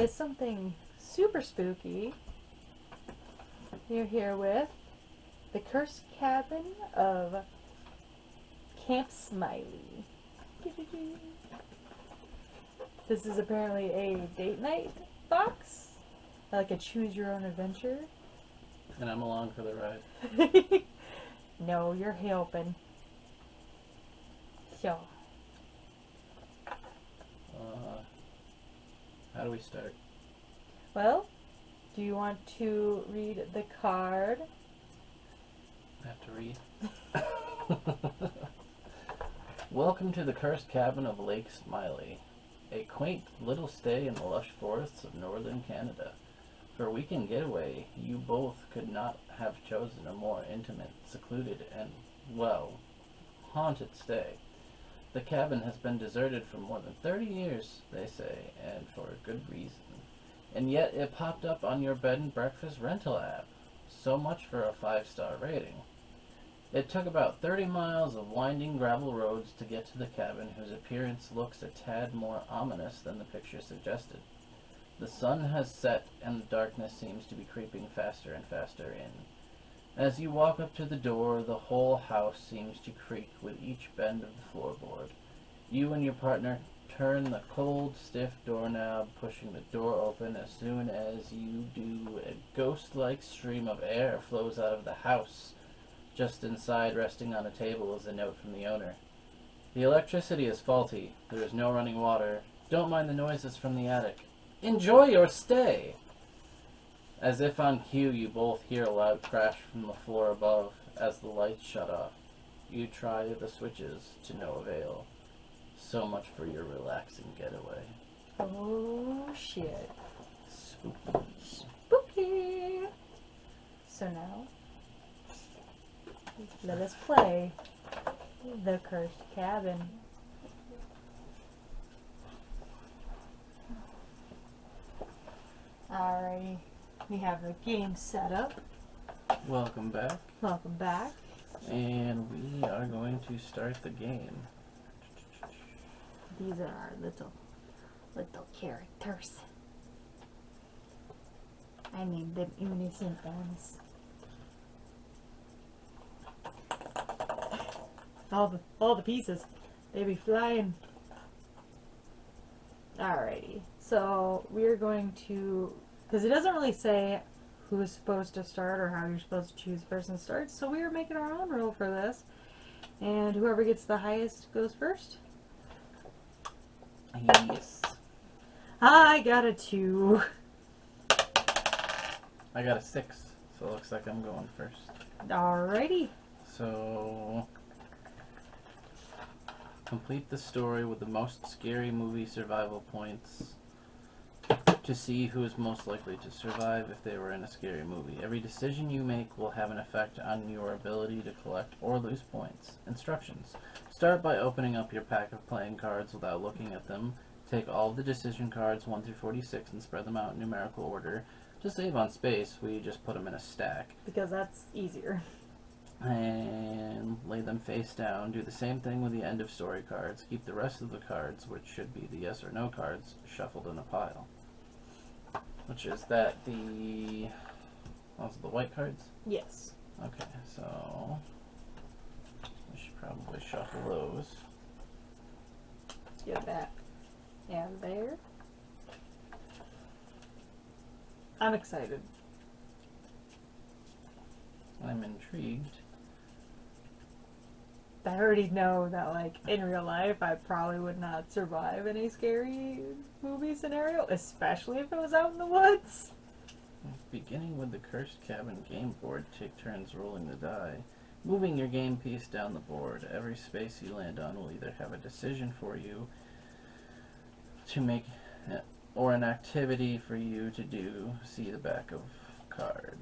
with something super spooky. You're here with the Cursed Cabin of Camp Smiley. This is apparently a date night box, like a choose your own adventure. And I'm along for the ride. No, you're helping. So, How do we start? well, do you want to read the card? I have to read. Welcome to the Cursed Cabin of Lake Smiley, a quaint little stay in the lush forests of northern Canada. For a weekend getaway, you both could not have chosen a more intimate, secluded, and, well, haunted stay. The cabin has been deserted for more than 30 years, they say, and for a good reason. And yet it popped up on your bed and breakfast rental app. So much for a 5-star rating. It took about 30 miles of winding gravel roads to get to the cabin, whose appearance looks a tad more ominous than the picture suggested. The sun has set, and the darkness seems to be creeping faster and faster in. As you walk up to the door, the whole house seems to creak with each bend of the floorboard. You and your partner turn the cold, stiff doorknob, pushing the door open. As soon as you do, a ghost-like stream of air flows out of the house. Just inside, resting on a table, is a note from the owner. The electricity is faulty. There is no running water. Don't mind the noises from the attic. Enjoy your stay! As if on cue, you both hear a loud crash from the floor above as the lights shut off. You try the switches to no avail. So much for your relaxing getaway. Oh shit. Spooky. Spooky! So now, let us play The Cursed Cabin. Alrighty, we have the game set up. Welcome back. Welcome back. And we are going to start the game. These are our little characters. I named them innocent ones. All the pieces. They be flying. Alrighty. So we're going to, because it doesn't really say who's supposed to start or how you're supposed to choose the person to start, so we are making our own rule for this. And whoever gets the highest goes first. Yes. I got a 2. I got a 6, so it looks like I'm going first. Alrighty. So, complete the story with the most scary movie survival points to see who is most likely to survive if they were in a scary movie. Every decision you make will have an effect on your ability to collect or lose points. Instructions. Start by opening up your pack of playing cards without looking at them. Take all of the decision cards 1 through 46 and spread them out in numerical order. To save on space, we just put them in a stack. Because that's easier. And lay them face down. Do the same thing with the end of story cards. Keep the rest of the cards, which should be the yes or no cards, shuffled in a pile. Which is that the... those are the white cards? Yes. Okay, so we should probably shuffle those. Let's get that. And there. I'm excited. I'm intrigued. I already know that, like, in real life, I probably would not survive any scary movie scenario, especially if it was out in the woods. Beginning with the Cursed Cabin game board, take turns rolling the die. Moving your game piece down the board. Every space you land on will either have a decision for you to make or an activity for you to do. See the back of card.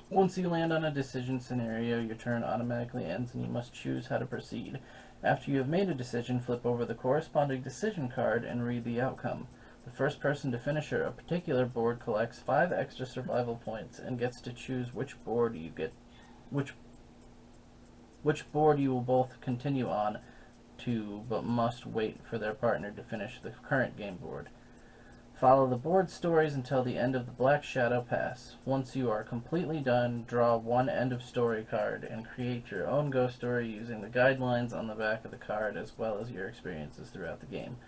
Once you land on a decision scenario, your turn automatically ends and you must choose how to proceed. After you have made a decision, flip over the corresponding decision card and read the outcome. The first person to finish a particular board collects 5 extra survival points and gets to choose which board you get, which board you will both continue on to, but must wait for their partner to finish the current game board. Follow the board stories until the end of the Black Shadow Pass. Once you are completely done, draw one end of story card and create your own ghost story using the guidelines on the back of the card as well as your experiences throughout the game.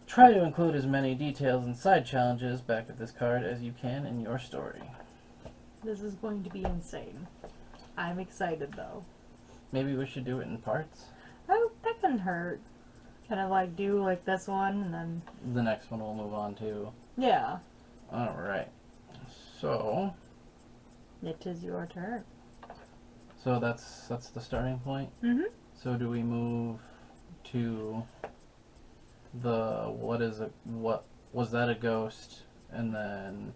Try to include as many details and side challenges back of this card as you can in your story. This is going to be insane. I'm excited though. Maybe we should do it in parts. Oh, that couldn't hurt. Kind of like do like this one and then... The next one we'll move on to. Yeah. Alright. So It is your turn. that's the starting point. Mm-hmm. So do we move to the what was that a ghost, and then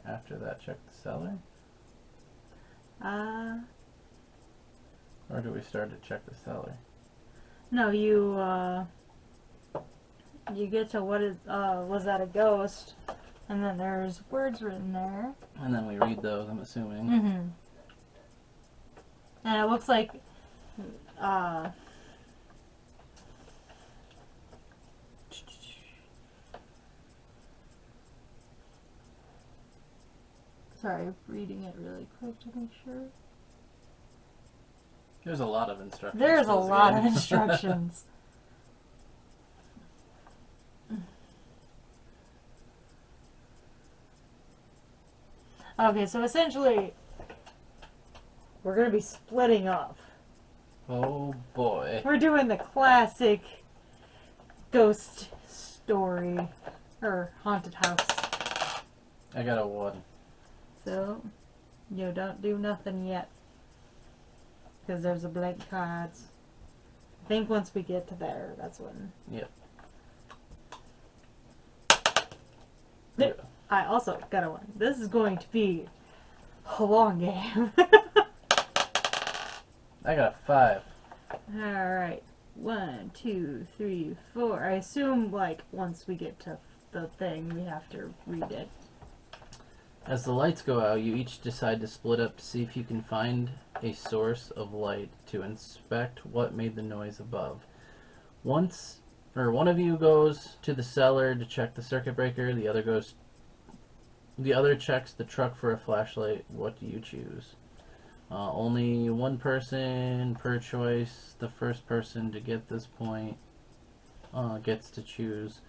after that check the cellar? Or do we start to check the cellar? No, you get to what is, was that a ghost? And then there's words written there. And then we read those, I'm assuming. Mm-hmm. And it looks like, sorry, reading it really quick to make sure. There's a lot of instructions. There's to a this lot of game. instructions. Okay, so essentially, we're going to be splitting up. Oh boy. We're doing the classic ghost story, or haunted house. I got a 1. So, you don't do nothing yet. Because there's a blank cards. I think once we get to there, that's when. Yep. I also got a 1. This is going to be a long game. I got a 5. Alright. 1, 2, 3, 4. I assume, like, once we get to the thing, we have to read it. As the lights go out, you each decide to split up to see if you can find a source of light to inspect what made the noise above. One of you goes to the cellar to check the circuit breaker, the other checks the truck for a flashlight. What do you choose? Only one person per choice. The first person to get this point gets to choose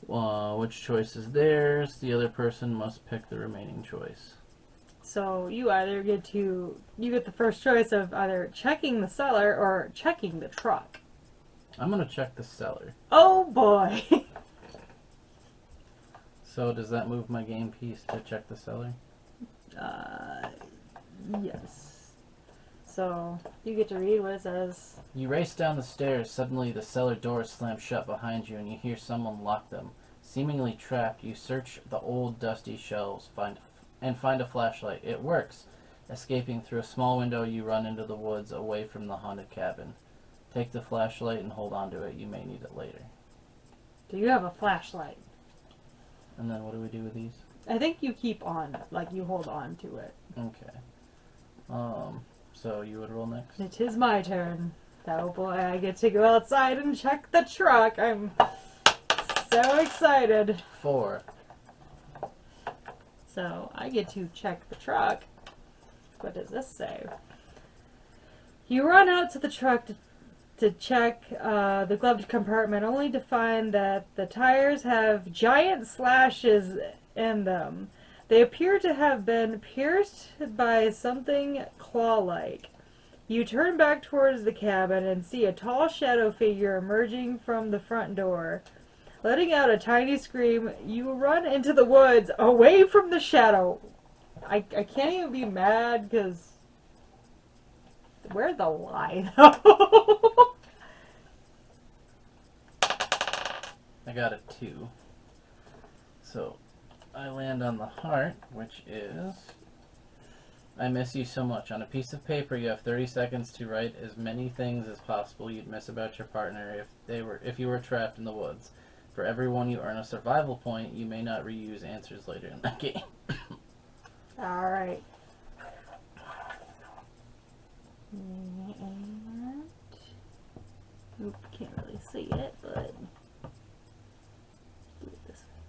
which choice is theirs. The other person must pick the remaining choice. So you either get the first choice of either checking the cellar or checking the truck. I'm gonna check the cellar. Oh boy! So does that move my game piece to check the cellar? Yes. So you get to read what it says. You race down the stairs. Suddenly the cellar doors slam shut behind you and you hear someone lock them. Seemingly trapped, you search the old dusty shelves and find a flashlight. It works. Escaping through a small window, you run into the woods away from the haunted cabin. Take the flashlight and hold on to it. You may need it later. Do you have a flashlight? And then what do we do with these? I think you keep on, like you hold on to it. Okay. So you would roll next? It is my turn. Oh boy, I get to go outside and check the truck. I'm so excited. 4. So I get to check the truck. What does this say? You run out to the truck to check the gloved compartment, only to find that the tires have giant slashes in them. They appear to have been pierced by something claw-like. You turn back towards the cabin and see a tall shadow figure emerging from the front door. Letting out a tiny scream, you run into the woods away from the shadow. I can't even be mad because... Where's the lie, though? I got a 2. So I land on the heart, which is... I miss you so much. On a piece of paper, you have 30 seconds to write as many things as possible you'd miss about your partner if you were trapped in the woods. For every one you earn a survival point. You may not reuse answers later in the game. Alright. Oop, can't really see it, but do it this way.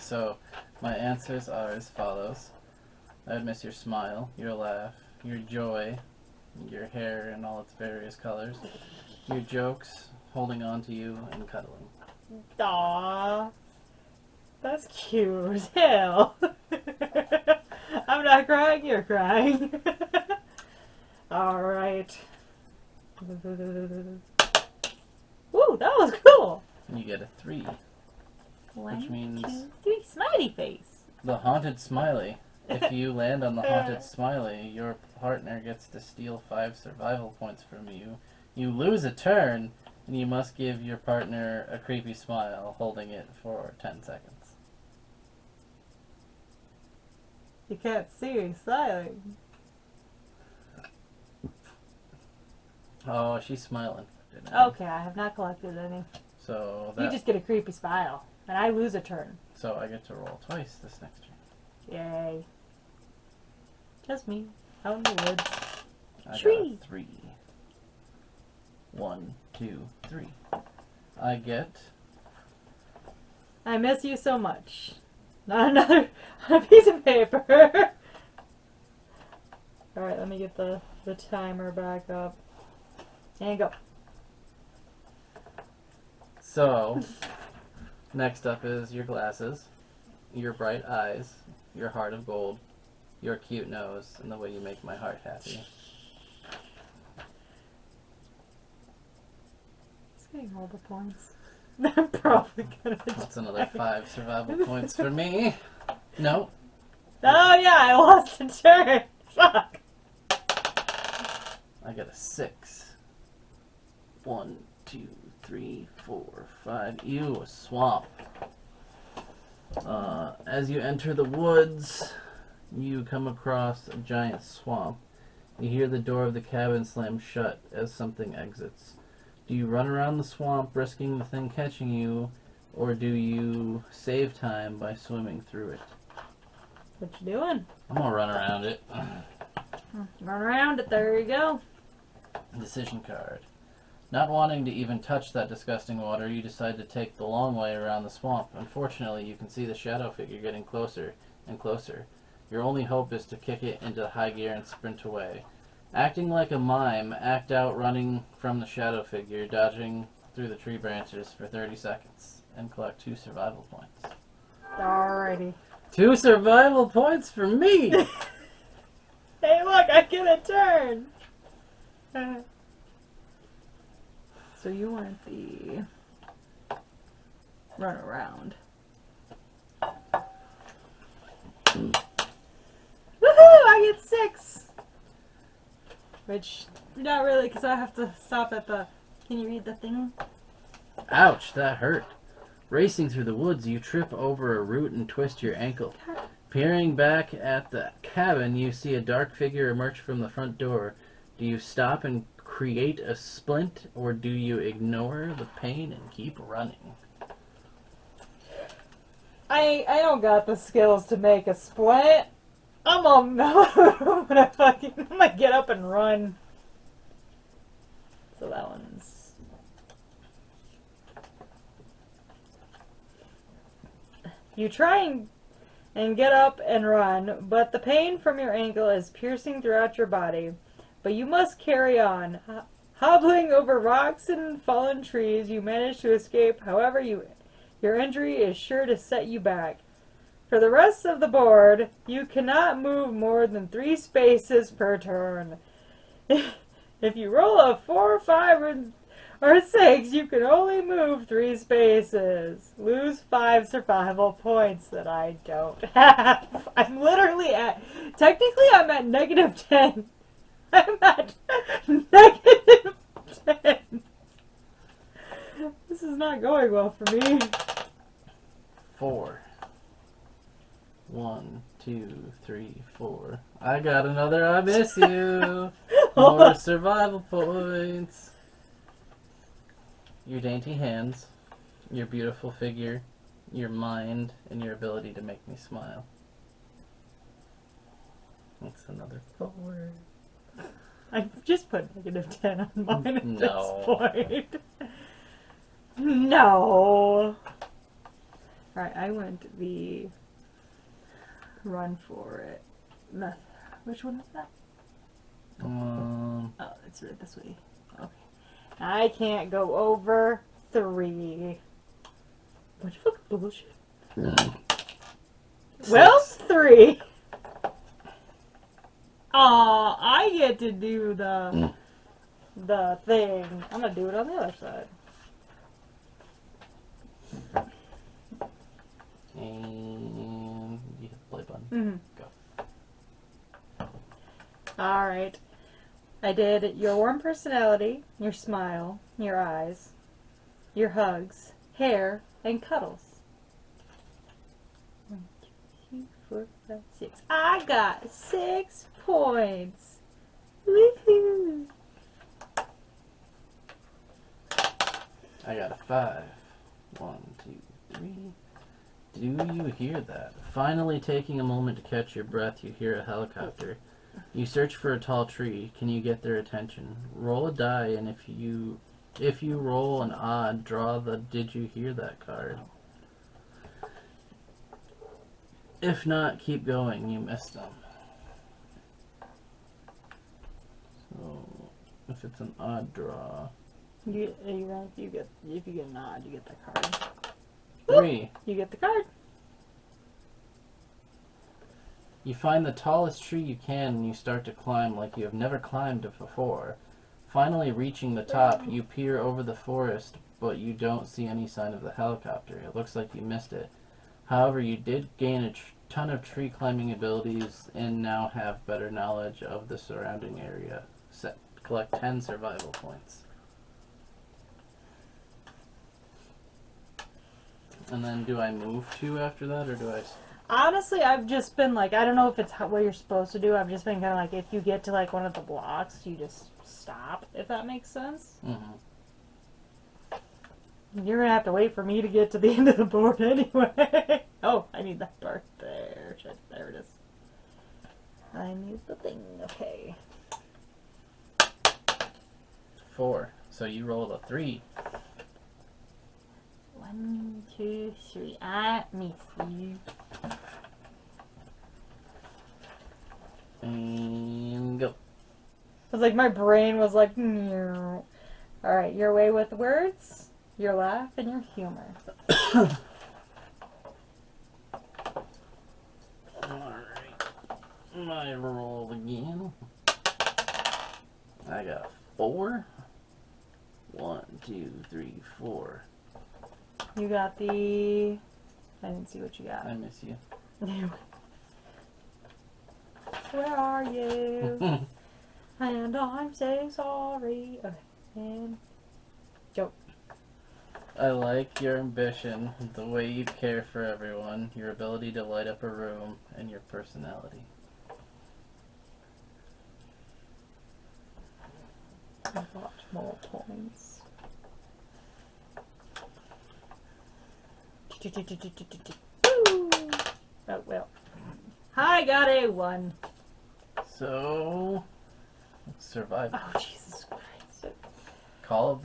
so my answers are as follows. I would miss your smile, your laugh, your joy, your hair in all its various colors, your jokes, holding on to you, and cuddling. Aww. That's cute as hell. I'm not crying, you're crying. Alright. Woo, that was cool. And you get a 3. One, Which means- 2, 3. Smiley face. The Haunted Smiley. If you land on the Haunted Smiley, your partner gets to steal 5 survival points from you. You lose a turn, and you must give your partner a creepy smile, holding it for 10 seconds. You can't see me smiling. Oh, she's smiling. Okay, I have not collected any. So You just get a creepy smile, and I lose a turn. So I get to roll twice this next turn. Yay. Just me, out in the woods. I Tree. got a 3. 1, 2, 3. I get I miss you so much. Not another on a piece of paper. Alright, let me get the timer back up. And go. So, next up is your glasses, your bright eyes, your heart of gold, your cute nose, and the way you make my heart happy. It's getting all the points. I'm probably gonna That's die. another 5 survival points for me. No. Oh yeah, I lost a turn. Fuck. I get a 6. 1, 2, 3, 4, 5. Ew, a swamp. As you enter the woods, you come across a giant swamp. You hear the door of the cabin slam shut as something exits. Do you run around the swamp, risking the thing catching you, or do you save time by swimming through it? What you doing? I'm gonna run around it. Run around it. There you go. Decision card. Not wanting to even touch that disgusting water, you decide to take the long way around the swamp. Unfortunately, you can see the shadow figure getting closer and closer. Your only hope is to kick it into high gear and sprint away. Acting like a mime, act out running from the shadow figure, dodging through the tree branches for 30 seconds, and collect 2 survival points. Alrighty. 2 survival points for me! Hey, look, I get a turn. So you want the run around. Woohoo! I get 6. Which, not really, because I have to stop at the... Can you read the thing? Ouch, that hurt. Racing through the woods, you trip over a root and twist your ankle. Peering back at the cabin, you see a dark figure emerge from the front door. Do you stop and create a splint, or do you ignore the pain and keep running? I don't got the skills to make a split. I'm gonna get up and run. So that one's... You try and get up and run, but the pain from your ankle is piercing throughout your body. But you must carry on. Hobbling over rocks and fallen trees, you manage to escape. However, your injury is sure to set you back. For the rest of the board, you cannot move more than 3 spaces per turn. If you roll a 4, 5, or 6, you can only move 3 spaces. Lose 5 survival points that I don't have. I'm literally at... Technically, I'm at -10. I'm at -10. This is not going well for me. 4. 1, 2, 3, 4. I got another I miss you. More survival points. Your dainty hands, your beautiful figure, your mind, and your ability to make me smile. That's another 4. I've just put -10 on mine at No. this point. No. Alright, I went the run for it. Which one is that? Oh, it's right this way. Okay. I can't go over 3. What the fuck bullshit? Well, 3. Aw, I get to do the thing. I'm gonna do it on the other side. And you hit the play button. Go. Alright. I did your warm personality, your smile, your eyes, your hugs, hair, and cuddles. 1, 2, 3, 4, 5, 6. I got 6 points. Woohoo! I got a 5. 1, 2, 3. Do you hear that? Finally taking a moment to catch your breath, you hear a helicopter. You search for a tall tree. Can you get their attention? Roll a die, and if you roll an odd, draw the "Did you hear that" card. If not, keep going. You missed them. So, if it's an odd draw, If you get an odd, you get the card. 3. You get the card. You find the tallest tree you can and you start to climb like you have never climbed it before. Finally reaching the top, you peer over the forest, but you don't see any sign of the helicopter. It looks like you missed it. However, you did gain a ton of tree climbing abilities and now have better knowledge of the surrounding area. Collect 10 survival points. And then do I move 2 after that, or do I... Honestly, I've just been like, I don't know if it's what you're supposed to do. I've just been kind of like, if you get to like one of the blocks, you just stop, if that makes sense. Mm-hmm. You're going to have to wait for me to get to the end of the board anyway. Oh, I need that part there. Shit, there it is. I need the thing. Okay. 4. So you rolled a 3. 1, 2, 3. I miss you. And go. I was like, my brain was like, no. Alright, your way with words, your laugh, and your humor. Alright. My roll again. I got 4. 1, 2, 3, 4. You got the... I didn't see what you got. I miss you. Where are you? And I'm so sorry. Okay, and joke. I like your ambition, the way you care for everyone, your ability to light up a room, and your personality. I got more points. Oh, well. I got a 1. So, survival. Oh, Jesus Christ. It's Call of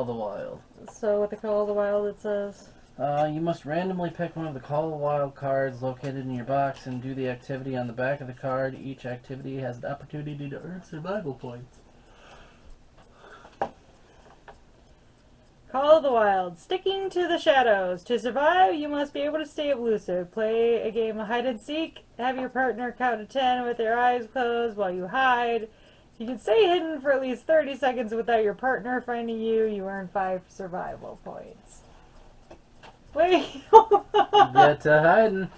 the Wild. So, with the Call of the Wild, it says... You must randomly pick one of the Call of the Wild cards located in your box and do the activity on the back of the card. Each activity has an opportunity to earn survival points. Call of the Wild. Sticking to the shadows. To survive, you must be able to stay elusive. Play a game of hide and seek. Have your partner count to 10 with their eyes closed while you hide. If you can stay hidden for at least 30 seconds without your partner finding you, you earn 5 survival points. Wait. Get to hiding.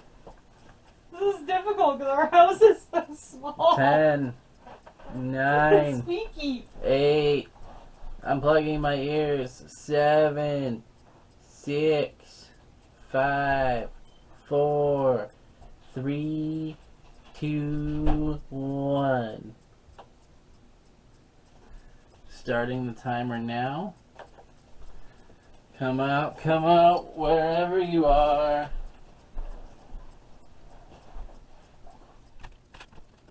This is difficult because our house is so small. 10, 9, Squeaky. 8. I'm plugging my ears. 7, 6, 5, 4, 3, 2, 1. Starting the timer now. Come out, wherever you are.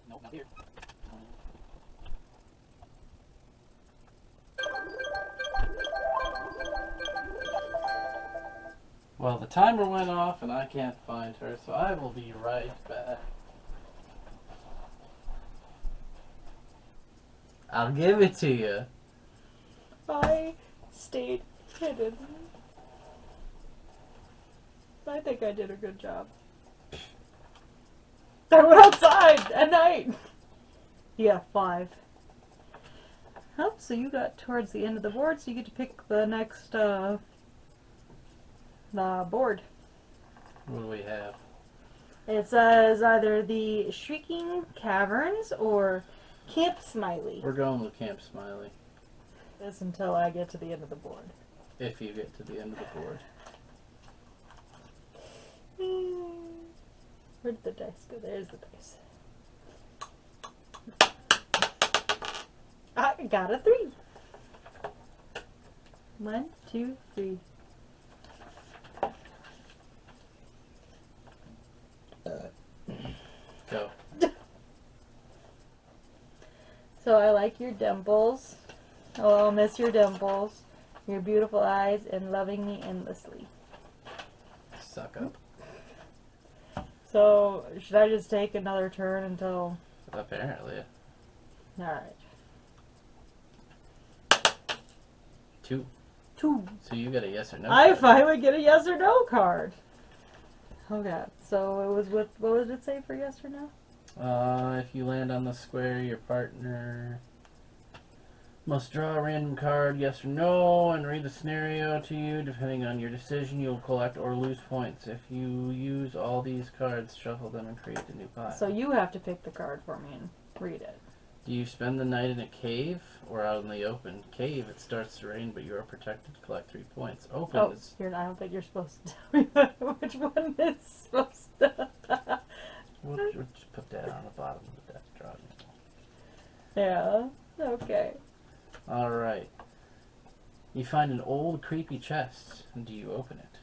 Nope, not here. Well, the timer went off and I can't find her, so I will be right back. I'll give it to you. I stayed hidden. I think I did a good job. I went outside at night. Yeah, 5. Oh, so you got towards the end of the board, so you get to pick the next the board. What do we have? It says either the Shrieking Caverns or Camp Smiley. We're going with Camp Smiley. This until I get to the end of the board. If you get to the end of the board. Where did the dice go? There's the dice. I got a 3. 1, 2, 3. Go. So I like your dimples. Oh, I'll miss your dimples, your beautiful eyes, and loving me endlessly. Suck up. So should I just take another turn until? Apparently. All right. 2. 2. So you get a yes or no. I card. finally get a yes or no card. Oh god. So it was with, what would it say for yes or no? If you land on the square, your partner must draw a random card, yes or no, and read the scenario to you. Depending on your decision, you'll collect or lose points. If you use all these cards, shuffle them and create a new pile. So you have to pick the card for me and read it. Do you spend the night in a cave or out in the open? Cave, it starts to rain, but you are protected to collect 3 points. Open Oh, is... I don't think you're supposed to tell me which one is supposed to. We'll just put that on the bottom of the deck drawing. Yeah. Okay. Alright. You find an old creepy chest. Do you open it?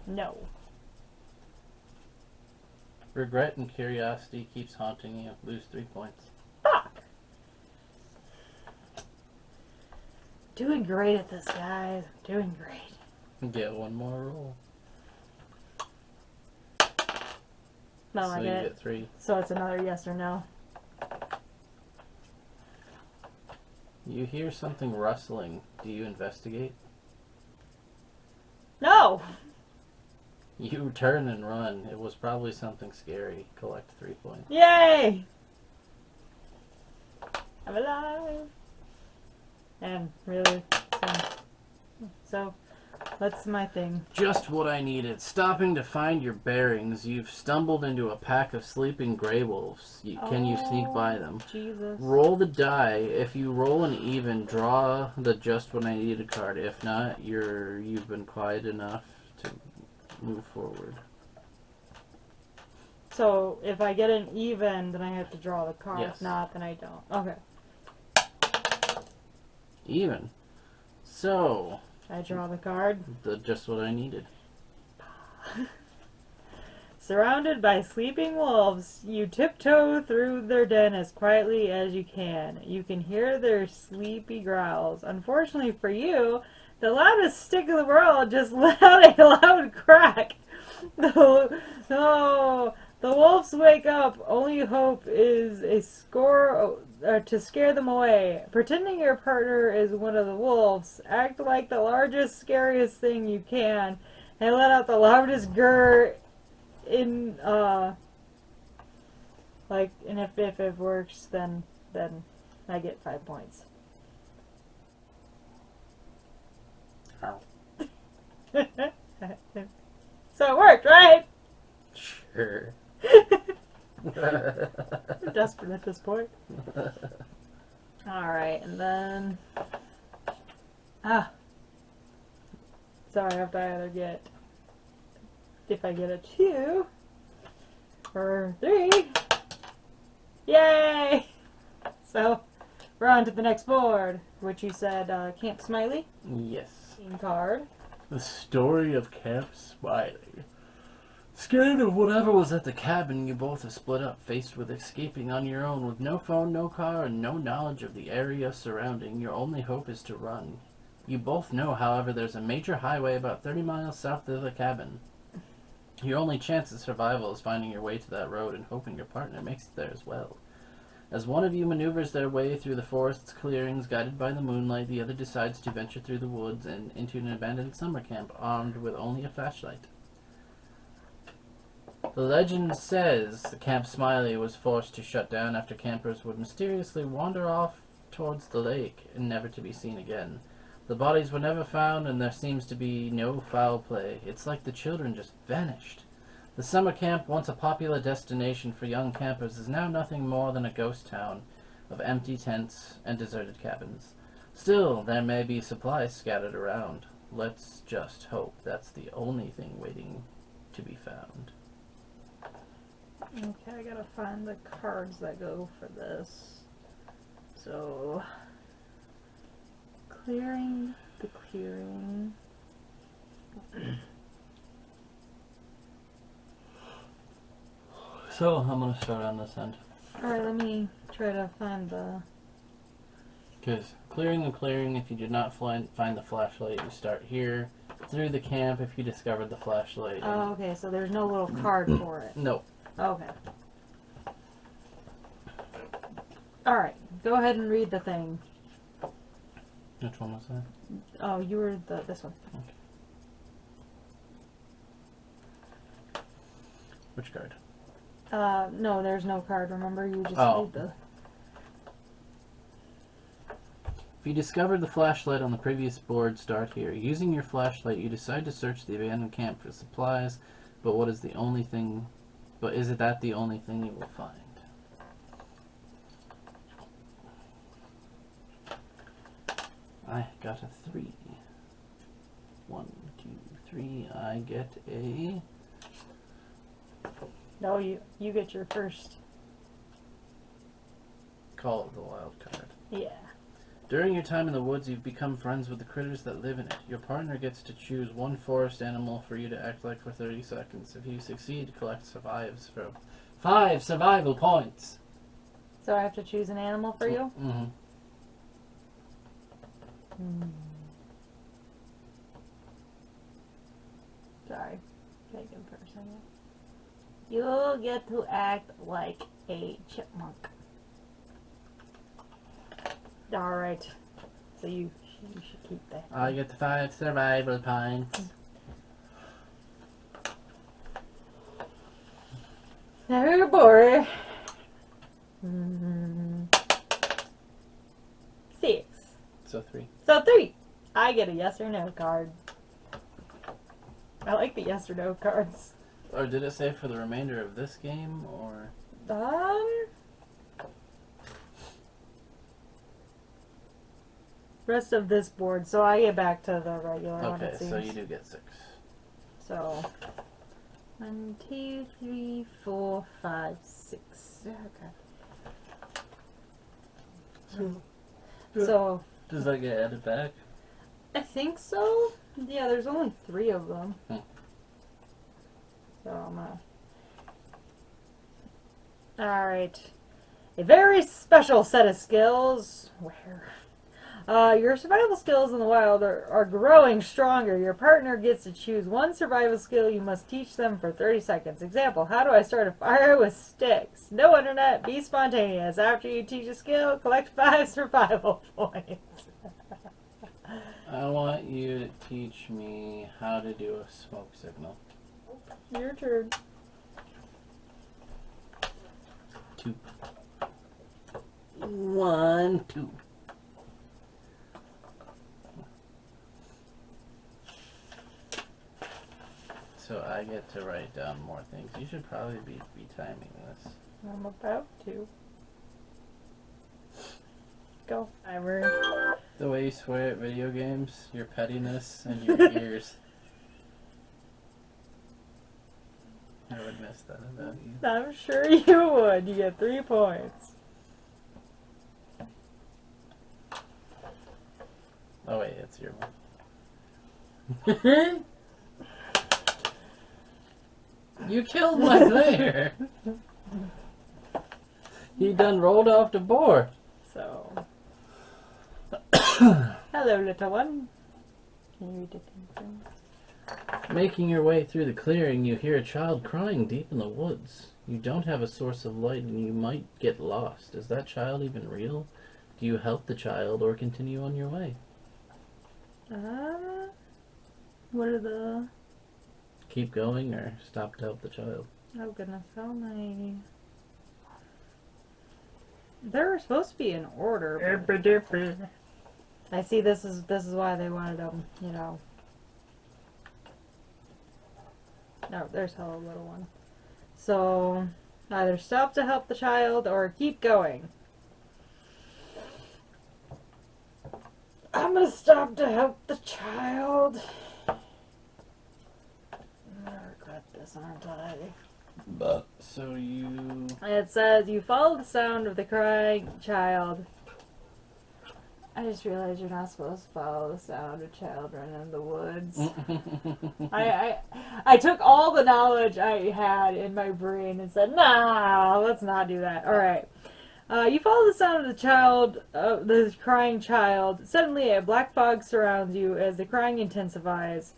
No. Regret and curiosity keeps haunting you. Lose 3 points. Fuck. Doing great at this, guys. I'm doing great. Get one more roll. No, So I you get it. get 3. So it's another yes or no. You hear something rustling. Do you investigate? No! You turn and run. It was probably something scary. Collect 3 points. Yay! I'm alive. And really, so that's my thing. Just what I needed. Stopping to find your bearings, you've stumbled into a pack of sleeping gray wolves. Can you sneak by them? Jesus. Roll the die. If you roll an even, draw the just what I needed card. If not, you've been quiet enough to move forward. So if I get an even, then I have to draw the card. Yes. If not, then I don't. Okay. Even. So, I draw the card. just what I needed. Surrounded by sleeping wolves, you tiptoe through their den as quietly as you can. You can hear their sleepy growls. Unfortunately for you, the loudest stick in the world just let out a loud crack. The wolves wake up. Only hope is to scare them away. Pretending your partner is one of the wolves, act like the largest, scariest thing you can, and let out the loudest grr. And if it works, then I get 5 points. Ow. So it worked, right? Sure. I'm desperate at this point. Alright, and then... So I have to either get... If I get a 2... or 3... Yay! So, we're on to the next board, which you said Camp Smiley. Yes. Card. The story of Camp Smiley. Scared of whatever was at the cabin, you both have split up, faced with escaping on your own. With no phone, no car, and no knowledge of the area surrounding, your only hope is to run. You both know, however, there's a major highway about 30 miles south of the cabin. Your only chance of survival is finding your way to that road and hoping your partner makes it there as well. As one of you maneuvers their way through the forest's clearings, guided by the moonlight, the other decides to venture through the woods and into an abandoned summer camp, armed with only a flashlight. The legend says the Camp Smiley was forced to shut down after campers would mysteriously wander off towards the lake and never to be seen again. The bodies were never found, and there seems to be no foul play. It's like the children just vanished. The summer camp, once a popular destination for young campers, is now nothing more than a ghost town of empty tents and deserted cabins. Still, there may be supplies scattered around. Let's just hope that's the only thing waiting to be found. Okay, I gotta find the cards that go for this. So, clearing the clearing. So, I'm going to start on this end. Alright, let me try to find the... Because clearing the clearing, if you did not find the flashlight, you start here. Through the camp, if you discovered the flashlight. Oh, okay, so there's no little card for it. No. Okay. Alright, go ahead and read the thing. Which one was that? Oh, you were this one. Okay. Which card? No, there's no card, remember? You just Oh. read the... If you discovered the flashlight on the previous board, start here. Using your flashlight, you decide to search the abandoned camp for supplies, but is it that the only thing you will find? I got a 3. 1, 2, 3. I get a... No, you get your first. Call of the Wild card. Yeah. During your time in the woods, you've become friends with the critters that live in it. Your partner gets to choose one forest animal for you to act like for 30 seconds. If you succeed, collect 5 survival points. So I have to choose an animal for you? Mm-hmm. Sorry. Taking for a second. You'll get to act like a chipmunk. Alright. So you should keep that. I get the 5 survival points. Oh boy. 6. So 3. So 3. I get a yes or no card. I like the yes or no cards. Or did it say for the remainder of this game, or? Rest of this board. So I get back to the regular one, Okay, it seems. so you do get 6. So 1, 2, 3, 4, 5, 6. Okay. So Does that get added back? I think so. Yeah, there's only 3 of them. So I'm gonna... Alright. A very special set of skills. Where? Your survival skills in the wild are growing stronger. Your partner gets to choose one survival skill. You must teach them for 30 seconds. Example, how do I start a fire with sticks? No internet, be spontaneous. After you teach a skill, collect 5 survival points. I want you to teach me how to do a smoke signal. Your turn. 2. 1, 2. So I get to write down more things. You should probably be timing this. I'm about to. Go. Timer. The way you swear at video games, your pettiness, and your ears. I would miss that about you. I'm sure you would. You get 3 points. Oh wait, it's your one. You killed my player. He done rolled off the board. So. Hello, little one. Can you read it? Making your way through the clearing, you hear a child crying deep in the woods. You don't have a source of light and you might get lost. Is that child even real? Do you help the child or continue on your way? What are the... Keep going or stop to help the child? Oh goodness, how many... They're supposed to be in order. But I see this is why they wanted them, you know. No, there's Hello Little One. So, either stop to help the child or keep going. I'm gonna stop to help the child. I'm gonna regret this, aren't I? But so you... It says, you follow the sound of the crying child. I just realized you're not supposed to follow the sound of a child running in the woods. I took all the knowledge I had in my brain and said, nah, let's not do that. Alright. You follow the sound of the child, the crying child. Suddenly a black fog surrounds you as the crying intensifies.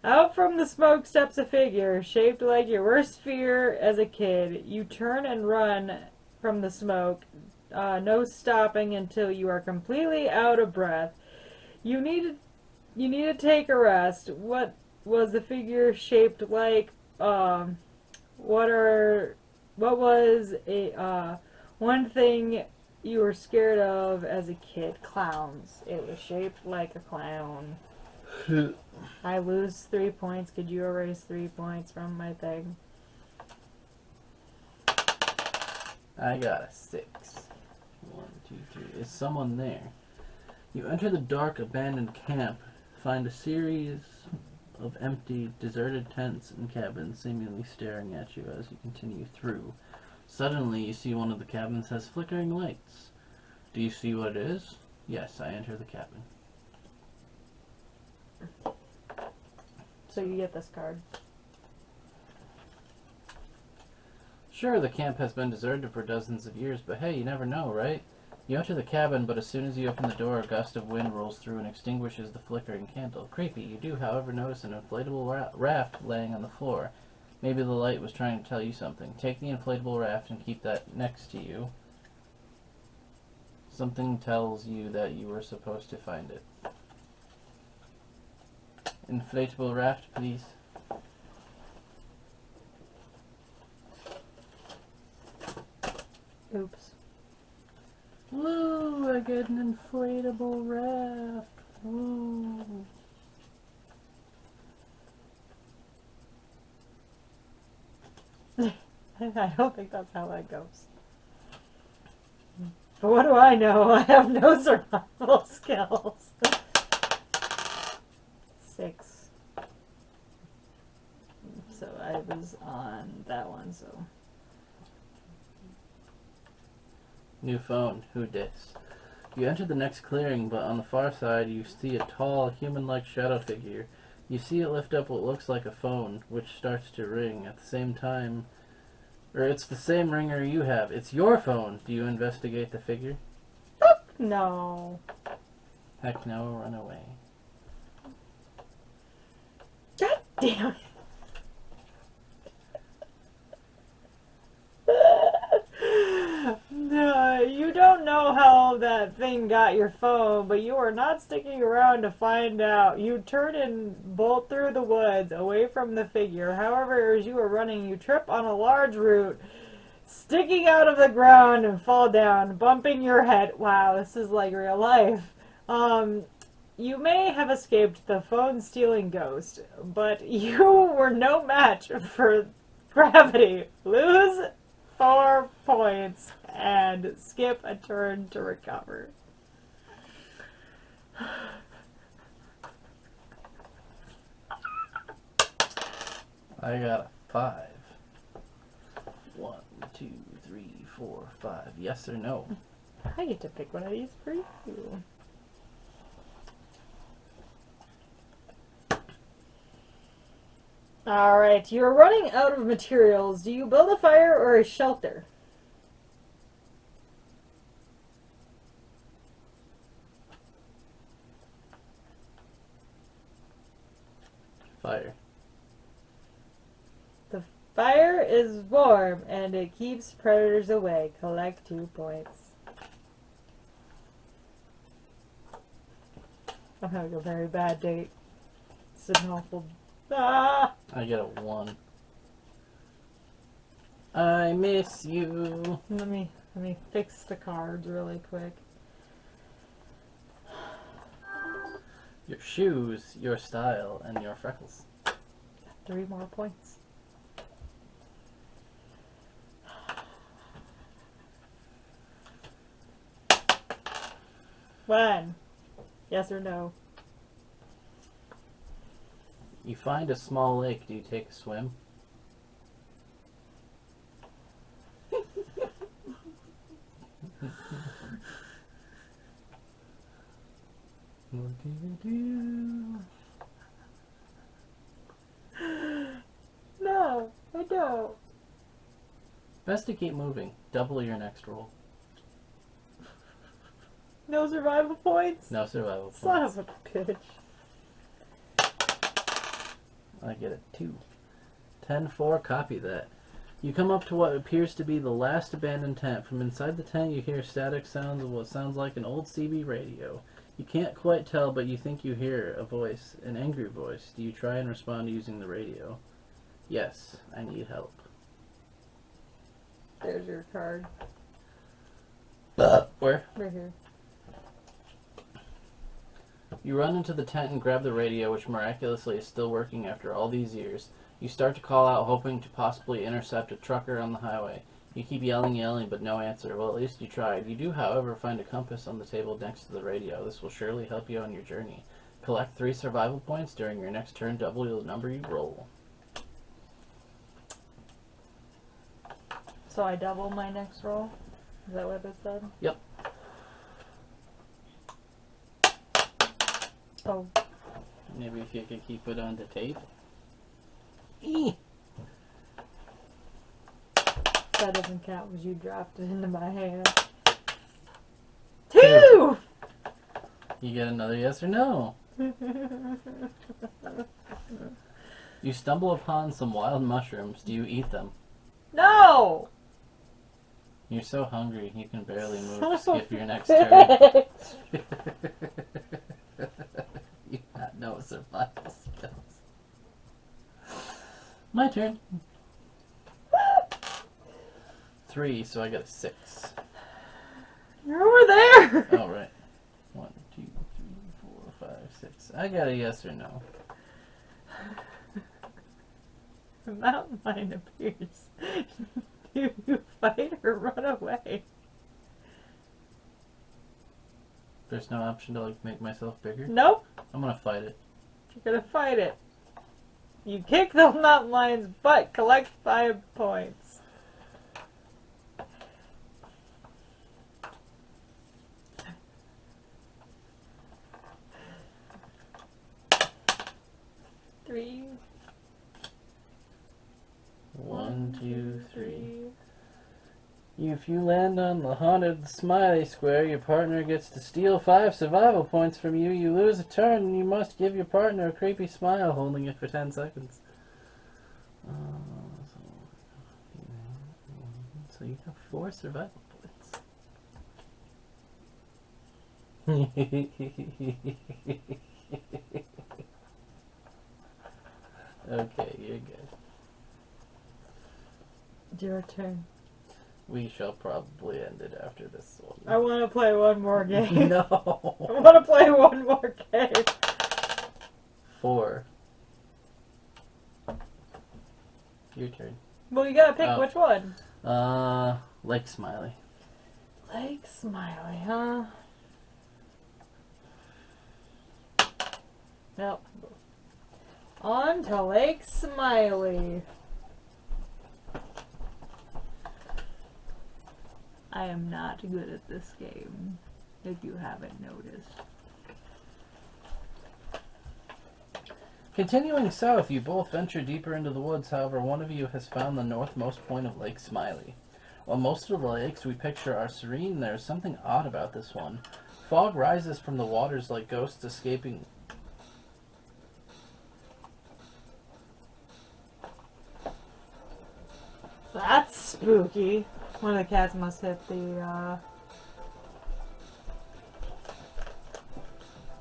Out from the smoke steps a figure, shaped like your worst fear as a kid. You turn and run from the smoke. No stopping until you are completely out of breath. You need to take a rest. What was the figure shaped like? What was a one thing you were scared of as a kid? Clowns. It was shaped like a clown. I lose 3 points. Could you erase 3 points from my thing? I got a 6. 1, 2, 3. Is someone there? You enter the dark, abandoned camp. Find a series of empty, deserted tents and cabins seemingly staring at you as you continue through. Suddenly, you see one of the cabins has flickering lights. Do you see what it is? Yes, I enter the cabin. So you get this card. Sure, the camp has been deserted for dozens of years, but hey, you never know, right? You enter the cabin, but as soon as you open the door, a gust of wind rolls through and extinguishes the flickering candle. Creepy. You do, however, notice an inflatable raft laying on the floor. Maybe the light was trying to tell you something. Take the inflatable raft and keep that next to you. Something tells you that you were supposed to find it. Inflatable raft, please. Oops. Woo! I get an inflatable raft. Woo! I don't think that's how that goes. But what do I know? I have no survival skills. 6. So I was on that one, so. New phone. Who dis? You enter the next clearing, but on the far side you see a tall, human-like shadow figure. You see it lift up what looks like a phone, which starts to ring at the same time. Or it's the same ringer you have. It's your phone. Do you investigate the figure? No. Heck no, run away. God damn it. No, you don't know how that thing got your phone, but you are not sticking around to find out. You turn and bolt through the woods away from the figure. However, as you are running, you trip on a large root sticking out of the ground and fall down, bumping your head. Wow, this is like real life. You may have escaped the phone-stealing ghost, but you were no match for gravity. Lose 4 points and skip a turn to recover. I got a 5. 1, 2, 3, 4, 5. Yes or no? I get to pick one of these for you. Alright, you're running out of materials. Do you build a fire or a shelter? Fire. The fire is warm and it keeps predators away. Collect 2 points. I'm having a very bad date. It's an awful. Ah! I get a 1. I miss you. Let me fix the cards really quick. Your shoes, your style, and your freckles. 3 more points. When? Yes or no? You find a small lake. Do you take a swim? What do you do? No, I don't. Best to keep moving. Double your next roll. No survival points? No survival Son points. of a bitch. I get a 2. 10-4, copy that. You come up to what appears to be the last abandoned tent. From inside the tent you hear static sounds of what sounds like an old CB radio. You can't quite tell, but you think you hear a voice, an angry voice. Do you try and respond using the radio? Yes, I need help. There's your card. Where? Right here. You run into the tent and grab the radio, which miraculously is still working after all these years. You start to call out, hoping to possibly intercept a trucker on the highway. You keep yelling, but no answer. Well, at least you tried. You do, however, find a compass on the table next to the radio. This will surely help you on your journey. Collect 3 survival points. During your next turn, double the number you roll. So I double my next roll? Is that what it said? Yep. Oh. Maybe if you could keep it on the tape. That doesn't count because you dropped it into my hand. 2! You get another yes or no. You stumble upon some wild mushrooms. Do you eat them? No! You're so hungry you can barely move. Son of a Skip your next turn. You got no survival skills. My turn. 3, so I got a 6. You're over there! Oh, right. 1, 2, 3, 4, 5, 6. I got a yes or no. The mountain lion appears. Do you fight or run away? There's no option to like make myself bigger? Nope. I'm gonna fight it. You're gonna fight it. You kick the mountain lion's butt. Collect 5 points. Three. 1, 2, 3. If you land on the haunted Smiley Square, your partner gets to steal 5 survival points from you. You lose a turn and you must give your partner a creepy smile, holding it for 10 seconds. So you have 4 survival points. Okay, you're good. It's your turn. We shall probably end it after this one. I want to play one more game. No. I want to play one more game. 4. Your turn. Well, you gotta pick Oh. which one. Lake Smiley. Lake Smiley, huh? Nope. On to Lake Smiley. I am not good at this game, if you haven't noticed. Continuing south, you both venture deeper into the woods. However, one of you has found the northmost point of Lake Smiley. While most of the lakes we picture are serene, there is something odd about this one. Fog rises from the waters like ghosts escaping. That's spooky. One of the cats must hit the,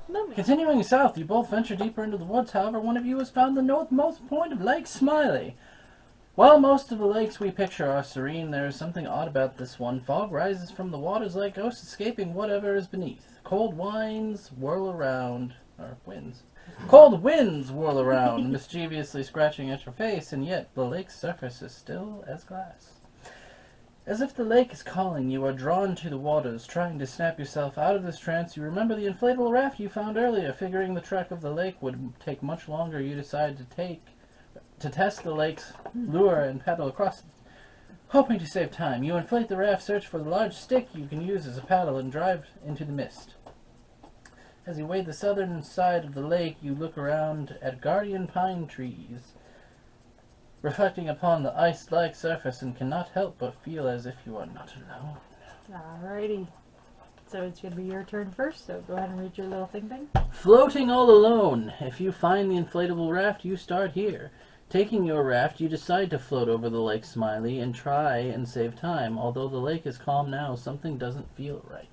No, Continuing south, you both venture deeper into the woods. However, one of you has found the northmost point of Lake Smiley. While most of the lakes we picture are serene, there is something odd about this one. Fog rises from the waters like ghosts escaping whatever is beneath. Cold winds whirl around, or winds. Cold winds whirl around, mischievously scratching at your face, and yet the lake's surface is still as glass. As if the lake is calling, you are drawn to the waters, trying to snap yourself out of this trance. You remember the inflatable raft you found earlier. Figuring the trek of the lake would take much longer, you decide to test the lake's lure and paddle across it. Hoping to save time, you inflate the raft, search for the large stick you can use as a paddle, and drive into the mist. As you wade the southern side of the lake, you look around at guardian pine trees, reflecting upon the ice-like surface, and cannot help but feel as if you are not alone. Alrighty. So it's going to be your turn first, so go ahead and read your little thing. Floating all alone. If you find the inflatable raft, you start here. Taking your raft, you decide to float over the Lake Smiley and try and save time. Although the lake is calm now, something doesn't feel right.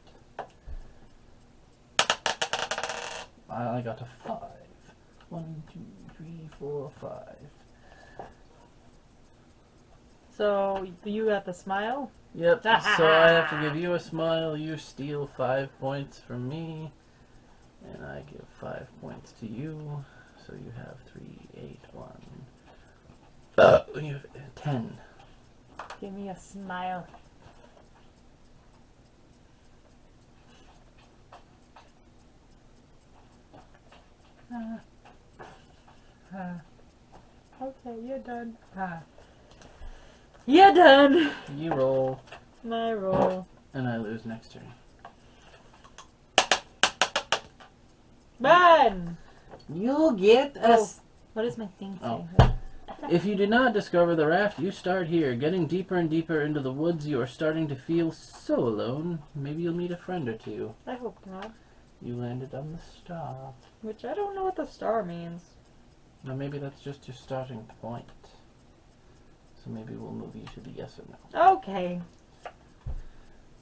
I got a 5. 1, 2, 3, 4, 5. So you got the smile? Yep, so I have to give you a smile. You steal 5 points from me. And I give 5 points to you. So you have 3, 8, 1. You have 10. Give me a smile. Okay, you're done. You're done! You roll. My roll. And I lose next turn. Run! You'll get a... Oh, what does my thing say? Oh. If you did not discover the raft, you start here. Getting deeper and deeper into the woods, you are starting to feel so alone. Maybe you'll meet a friend or two. I hope not. You landed on the star. Which I don't know what the star means. Now maybe that's just your starting point. So maybe we'll move you to the yes or no. Okay.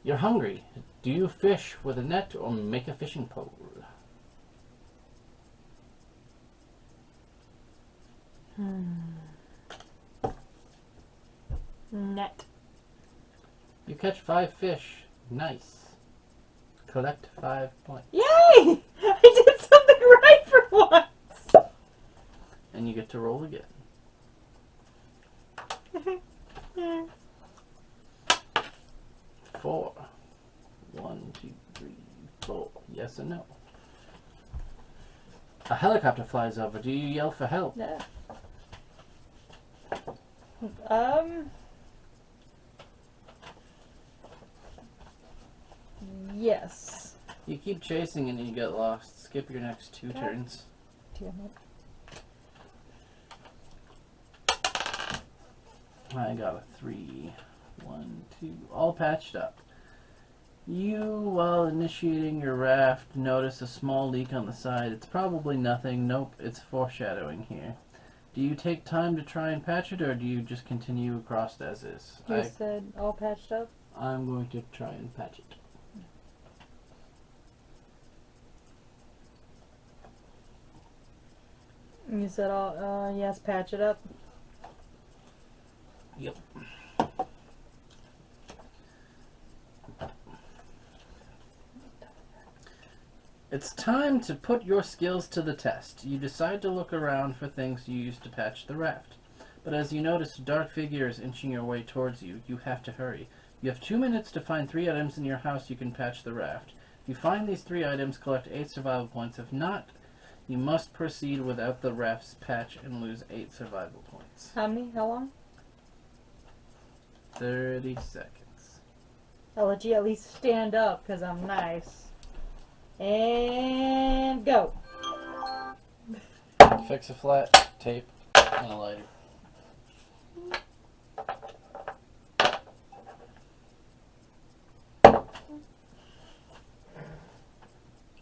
You're hungry. Do you fish with a net or make a fishing pole? Net. You catch 5 fish. Nice. Collect 5 points. Yay! I did something right for once! And you get to roll again. 4. 1, 2, 3, 4. Yes or no? A helicopter flies over. Do you yell for help? Yeah. Yes. You keep chasing and you get lost. Skip your next 2 Okay. turns. Damn it. I got a 3. 1, 2. All patched up. You, while initiating your raft, notice a small leak on the side. It's probably nothing. Nope, it's foreshadowing here. Do you take time to try and patch it, or do you just continue across as is? You said all patched up? I'm going to try and patch it. You said all, yes, patch it up. Yep. It's time to put your skills to the test. You decide to look around for things you used to patch the raft. But as you notice a dark figure is inching your way towards you, you have to hurry. You have 2 minutes to find 3 items in your house you can patch the raft. If you find these 3 items, collect 8 survival points. If not, you must proceed without the raft's patch and lose 8 survival points. How many? How long? 30 seconds. I'll let you at least stand up, because I'm nice. And go. Fix a flat, tape, and a lighter.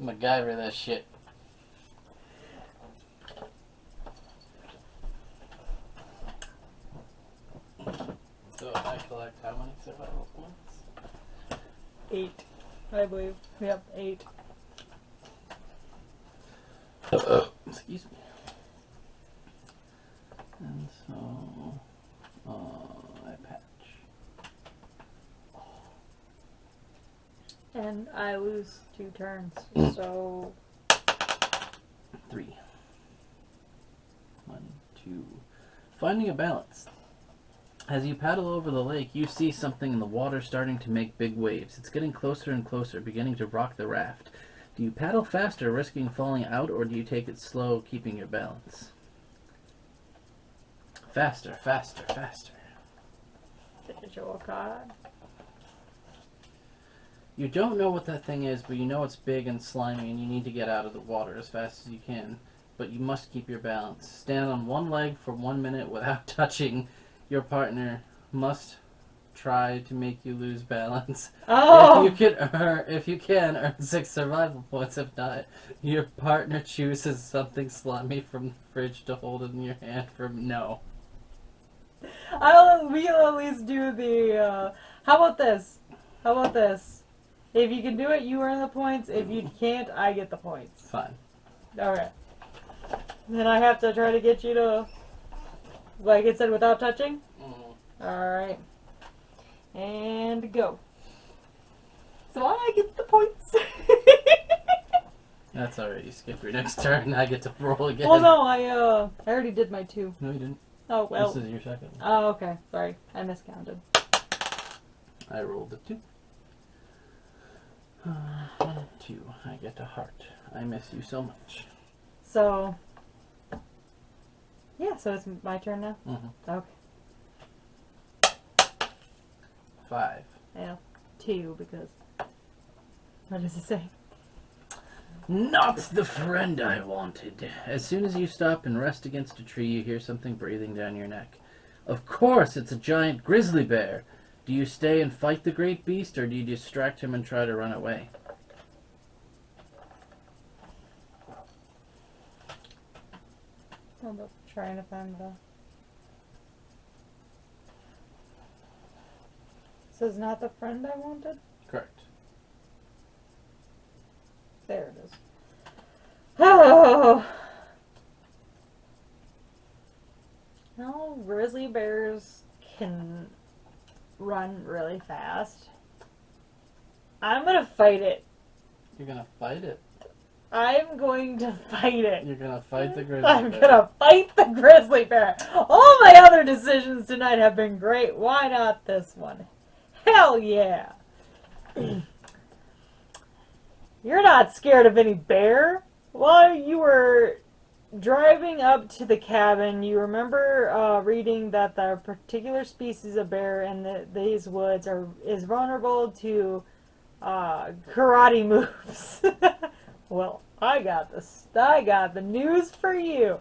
MacGyver that shit. So I collect how many survival points? 8, I believe. Yep, 8. Excuse me. And so, I patch. And I lose 2 turns, so... 3. 1, 2. Finding a balance. As you paddle over the lake, you see something in the water starting to make big waves. It's getting closer and closer, beginning to rock the raft. Do you paddle faster, risking falling out, or do you take it slow, keeping your balance? Faster, faster, faster. Visual card. You don't know what that thing is, but you know it's big and slimy, and you need to get out of the water as fast as you can. But you must keep your balance. Stand on one leg for 1 minute without touching. Your partner must try to make you lose balance. Oh! If you can, earn 6 survival points. If not, your partner chooses something slimy from the fridge to hold in your hand from no. We'll at least do the, how about this? How about this? If you can do it, you earn the points. If you can't, I get the points. Fine. Alright. Then I have to try to get you to, like it said, without touching? Alright. And go. So I get the points. That's alright. You skip your next turn. I get to roll again. Well, no, I already did my 2. No, you didn't. Oh, well. This is your second. Oh, okay. Sorry. I miscounted. I rolled a 2. 1, 2. I get a heart. I miss you so much. So, yeah, so it's my turn now? Mm-hmm. Okay. 5. Yeah, 2 because, what does it say? Not the friend I wanted. As soon as you stop and rest against a tree, you hear something breathing down your neck. Of course, it's a giant grizzly bear. Do you stay and fight the great beast, or do you distract him and try to run away? I'm about trying to find the... This is not the friend I wanted? Correct. There it is. Oh! No, grizzly bears can run really fast. I'm gonna fight it. You're gonna fight it. I'm going to fight it. You're gonna fight the grizzly I'm bear. gonna fight the grizzly bear. All my other decisions tonight have been great. Why not this one? Hell yeah. You're not scared of any bear. While you were driving up to the cabin, you remember reading that the particular species of bear in these woods is vulnerable to karate moves. Well, I got the news for you.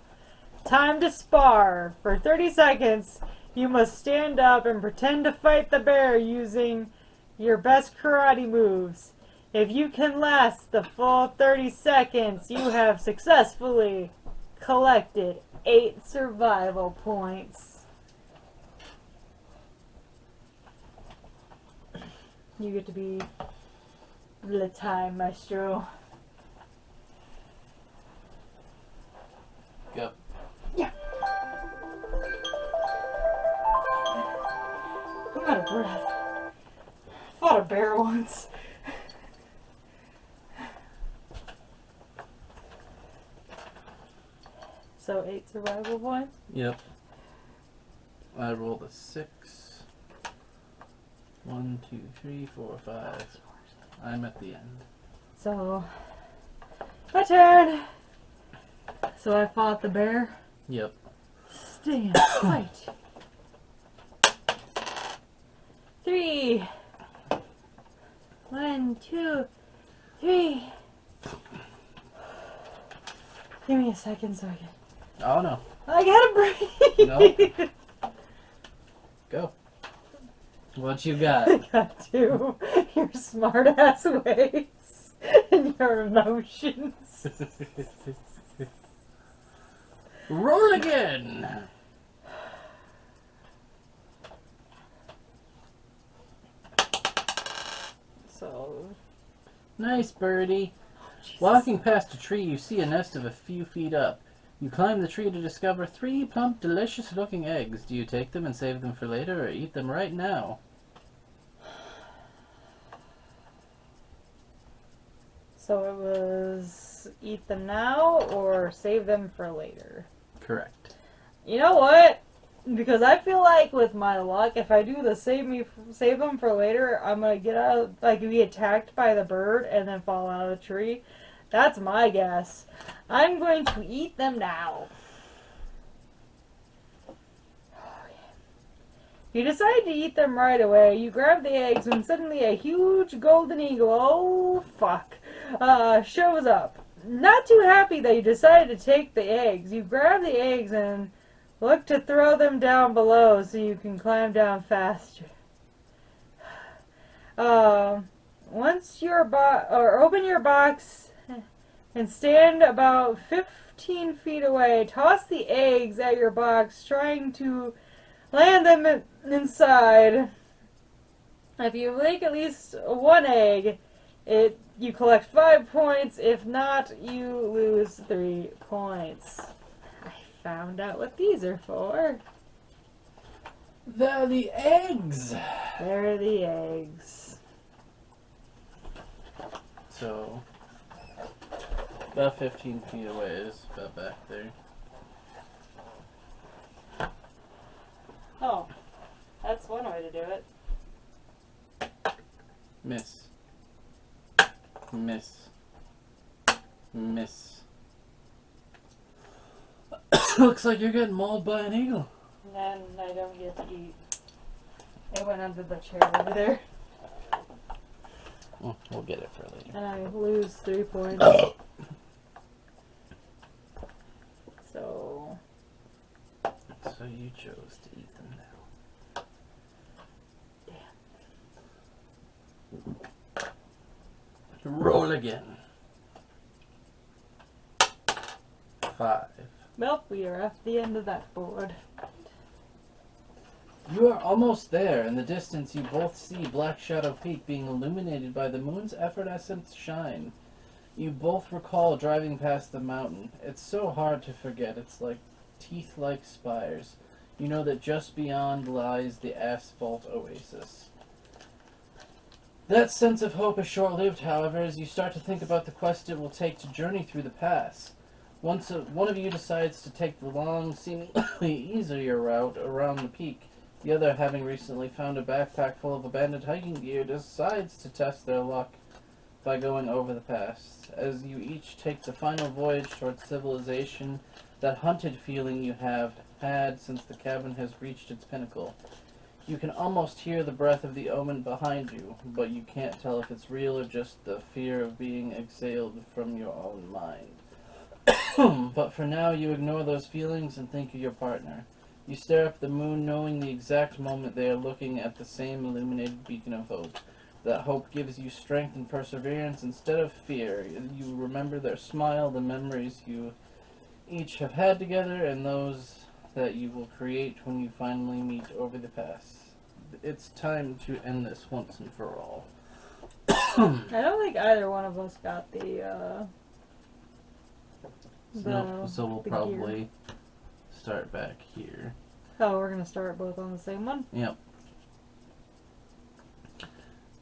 Time to spar. For 30 seconds, you must stand up and pretend to fight the bear using your best karate moves. If you can last the full 30 seconds, you have successfully collected 8 survival points. You get to be the time maestro. Go. Yeah. I'm out of breath. Fought a bear once. So 8 survival points? Yep. I rolled a 6. 1, 2, 3, 4, 5. I'm at the end. So, my turn. So I fought the bear. Yep. Stand, fight. 3. 1, 2, 3. Give me a second so I can Oh no. I gotta breathe. No. Go. What you got? I got to. Your smart ass ways and your emotions. Roll again. So. Nice birdie. Jesus. Walking past a tree, you see a nest of a few feet up. You climb the tree to discover 3 plump, delicious-looking eggs. Do you take them and save them for later, or eat them right now? So it was eat them now or save them for later. Correct. You know what? Because I feel like with my luck, if I do the save them for later, I'm gonna get out, like be attacked by the bird and then fall out of the tree. That's my guess. I'm going to eat them now. You decide to eat them right away. You grab the eggs when suddenly a huge golden eagle, oh fuck, shows up. Not too happy that you decided to take the eggs. You grab the eggs and look to throw them down below so you can climb down faster. Once your open your box and stand about 15 feet away. Toss the eggs at your box, trying to land them inside. If you make at least one egg, you collect 5 points. If not, you lose 3 points. I found out what these are for. They're the eggs! They're the eggs. So, about 15 feet away is about back there. Oh, that's one way to do it. Miss. Miss. Miss. Looks like you're getting mauled by an eagle. And then I don't get to eat. It went under the chair over there. Oh, we'll get it for later. And I lose 3 points. So you chose to eat them now. damn. Roll again. 5. Well, we are at the end of that board. You are almost there. In the distance, you both see Black Shadow Peak being illuminated by the moon's effervescent shine. You both recall driving past the mountain. It's so hard to forget. It's like teeth-like spires. You know that just beyond lies the asphalt oasis. That sense of hope is short-lived, however, as you start to think about the quest it will take to journey through the pass. Once one of you decides to take the long, seemingly easier route around the peak, the other, having recently found a backpack full of abandoned hiking gear, decides to test their luck by going over the pass. As you each take the final voyage towards civilization, that hunted feeling you have had since the cabin has reached its pinnacle. You can almost hear the breath of the omen behind you, but you can't tell if it's real or just the fear of being exhaled from your own mind. But for now, you ignore those feelings and think of your partner. You stare up at the moon, knowing the exact moment they are looking at the same illuminated beacon of hope. That hope gives you strength and perseverance instead of fear. You remember their smile, the memories you each have had together, and those that you will create when you finally meet over the pass. It's time to end this once and for all. I don't think either one of us got the So we'll the probably gear. start back here. Oh, we're gonna start both on the same one? Yep.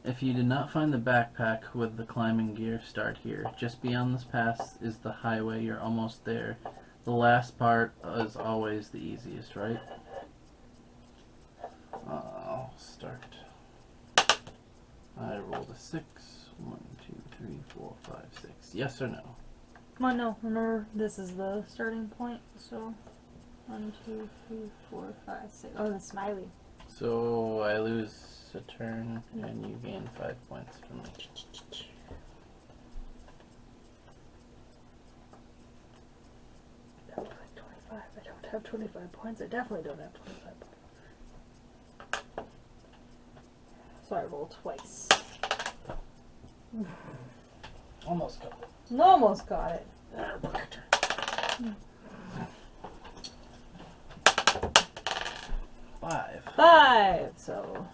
If you did not find the backpack with the climbing gear, start here. Just beyond this pass is the highway. You're almost there. The last part is always the easiest, right? I'll start. I rolled a 6. 1, 2, 3, 4, 5, 6. Yes or no? Come on, no. Remember, this is the starting point. So, 1, 2, 3, 4, 5, 6. Oh, the smiley. So I lose a turn, and you gain 5 points from me. That was like have 25 points. I definitely don't have 25 points. So I roll twice. Almost got it. Almost got it. Five. So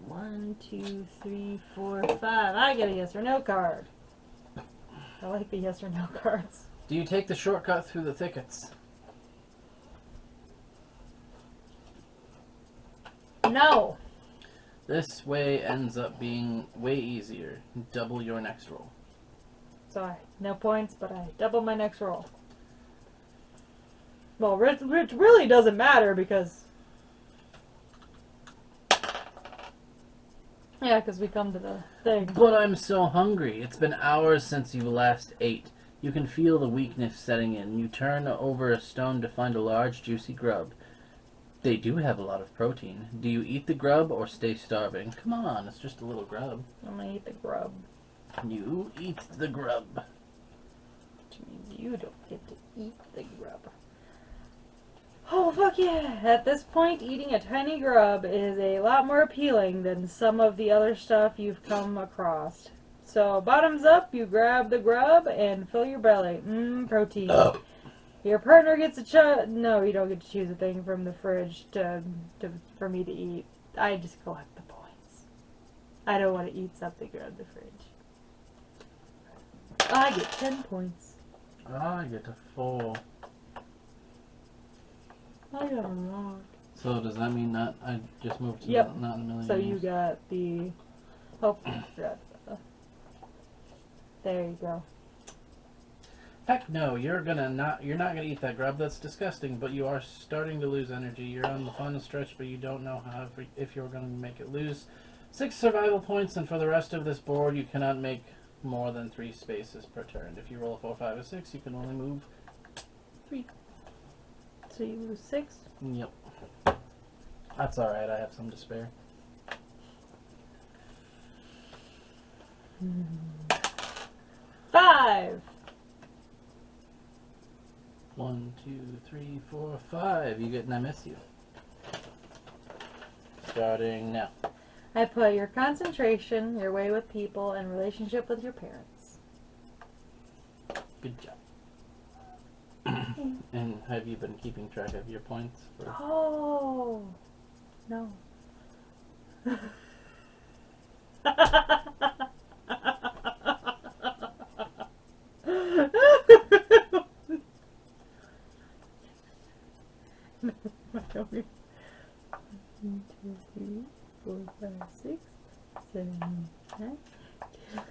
1, 2, 3, 4, 5. I get a yes or no card. I like the yes or no cards. Do you take the shortcut through the thickets? No. This way ends up being way easier. Double your next roll. So no points, but I double my next roll. Well, it really doesn't matter because... Yeah, because we come to the thing. But I'm so hungry. It's been hours since you last ate. You can feel the weakness setting in. You turn over a stone to find a large, juicy grub. They do have a lot of protein. Do you eat the grub or stay starving? Come on, it's just a little grub. I'm gonna eat the grub. You eat the grub. Which means you don't get to eat the grub. Oh, fuck yeah! At this point, eating a tiny grub is a lot more appealing than some of the other stuff you've come across. So, bottoms up, you grab the grub and fill your belly. Protein. Oh. Your partner gets a No, you don't get to choose a thing from the fridge for me to eat. I just collect the points. I don't want to eat something out of the fridge. I get 10 points. I get a 4. I got a lot. So does that mean that I just moved to Yep. not in a million So years? you got the... Oh, forgot. There you go. Heck no, you're not gonna eat that grub. That's disgusting. But you are starting to lose energy. You're on the final stretch, but you don't know if you're gonna make it. Lose 6 survival points, and for the rest of this board, you cannot make more than 3 spaces per turn. If you roll a 4, 5, or 6, you can only move 3. So you lose 6? Yep. That's all right. I have some to spare. 5. 1, 2, 3, 4, 5. You get, and I miss you. Starting now. I put your concentration, your way with people, and relationship with your parents. Good job. And have you been keeping track of your points? For... Oh, no. One, 2, 3, 4, 5, 6, 7, 9,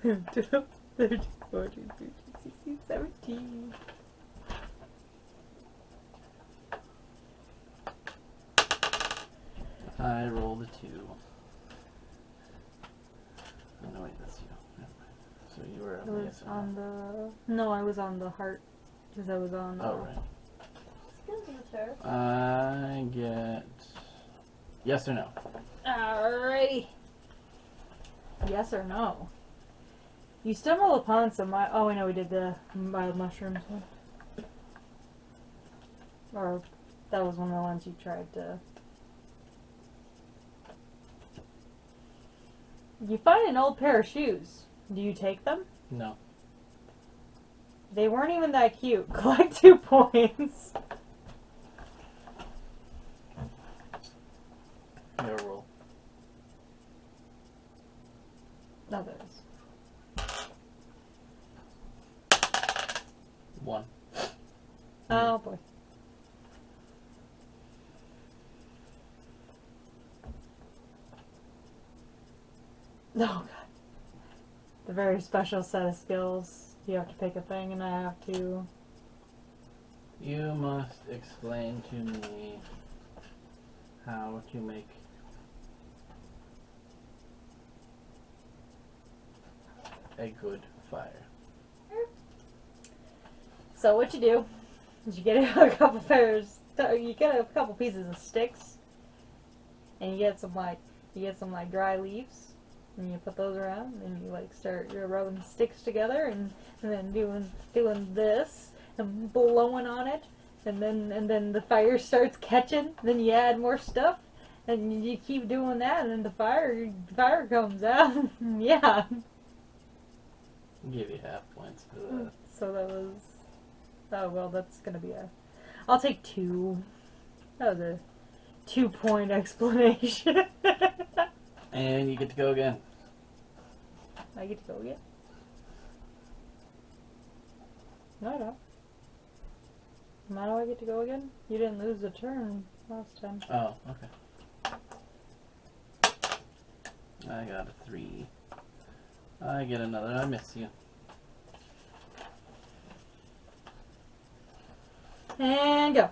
10, 12, 13, 14, 15, 16, 17. I rolled a 2. Oh, no, wait, that's you. Never mind. So you were I was yes or on no? the... No, I was on the heart. Because I was on... Oh, right. Excuse me, sir. I get yes or no. Alrighty. Yes or no? You stumble upon some... Oh, I know we did the wild mushrooms one. Or that was one of the ones you tried to... You find an old pair of shoes. Do you take them? No. They weren't even that cute. Collect 2 points. Your roll. Others. 1. Oh boy. Oh god. The very special set of skills. You have to pick a thing and I have to... You must explain to me how to make a good fire. So what you do is you get a couple pairs, you get a couple pieces of sticks, and you get some like dry leaves, and you put those around, and you like start you're rubbing the sticks together, and then doing this and blowing on it, and then the fire starts catching. Then you add more stuff, and you keep doing that, and then the fire comes out. Yeah. I'll give you half points for that. So that was. Oh well, that's gonna be a. I'll take 2. That was a 2-point explanation. And you get to go again. I get to go again. No, I don't. Why do I get to go again? You didn't lose a turn last time. Oh, okay. I got a 3. I get another. I miss you. And go.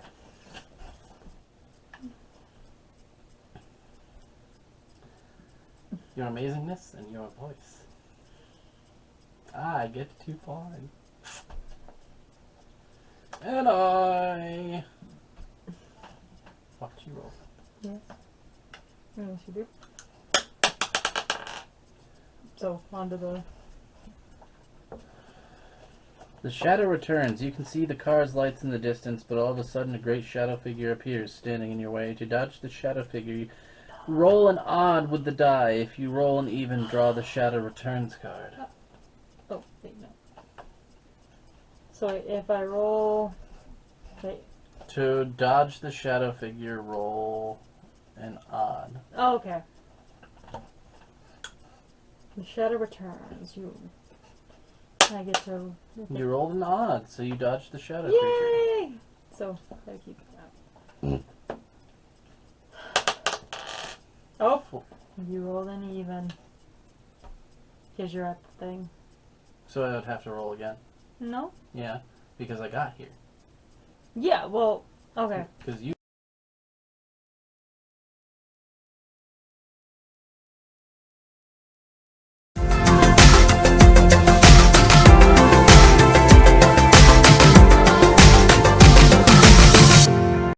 Your amazingness and your voice. I get 2 points. And I... Watch you roll. Yes. Yes, you do. So, on to the... The shadow returns. You can see the car's lights in the distance, but all of a sudden a great shadow figure appears, standing in your way. To dodge the shadow figure, you roll an odd with the die. If you roll an even, draw the shadow returns card. Oh, wait, no. So, if I roll... Wait. To dodge the shadow figure, roll an odd. Oh, okay. The shadow returns. I get to... You rolled an odd, so you dodged the shadow creature. Yay! So, gotta keep that. Oh! You rolled an even. Because you're at the thing. So I would have to roll again. No? Yeah, because I got here. Yeah, well, okay. Because you